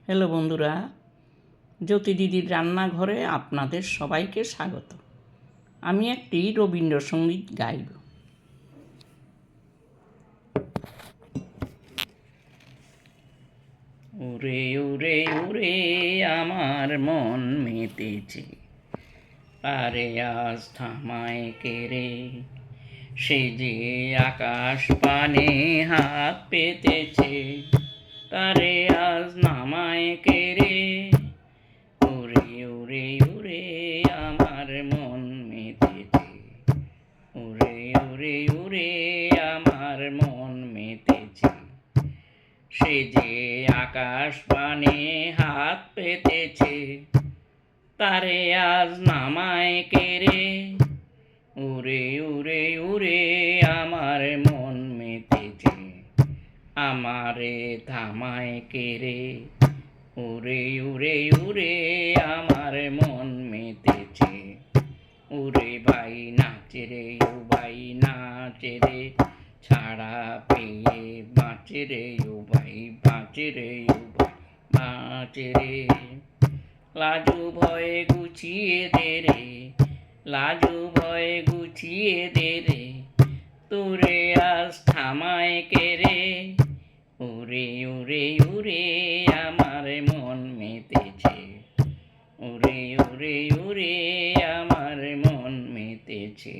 Hello বন্ধুরা, জ্যোতি দিদির রান্নাঘরে আপনাদের সবাইকে স্বাগত। আমি একটি রবীন্দ্রসঙ্গীত গাইব। উড়ে উড়ে উড়ে আমার মন মেতেছে, আরে আজ থামায় কেড়ে, সে যে আকাশ পানে হাত পেতেছে, তারে আজ নামায় কেড়ে। উড়ে উড়ে উড়ে আমার মন মেতেছে, উড়ে উড়ে উড়ে আমার মন মেতেছে, সে যে আকাশ পানে হাত পেতেছে, তারে আজ নামায় কেড়ে। উড়ে উড়ে উড়ে আমার মন মেতেছে, আমারে থামায় কেড়ে। উড়ে উড়ে উড়ে আমার মন মেতেছে, উড়ে ভাই নাচে রে, ও ভাই নাচে রে, ছাড়া পেয়ে বাঁচে রে, ও ভাই বাঁচে রে, ও ভাই বাঁচে রে। লাজু ভয়ে গুছিয়ে দে রে, লাজু ভয়ে গুছিয়ে দে রে, তোরে আজ থামায় কেড়ে। উড়ে উড়ে উড়ে আমার মন মেতেছে, উড়ে উড়ে উড়ে আমার মন মেতেছে।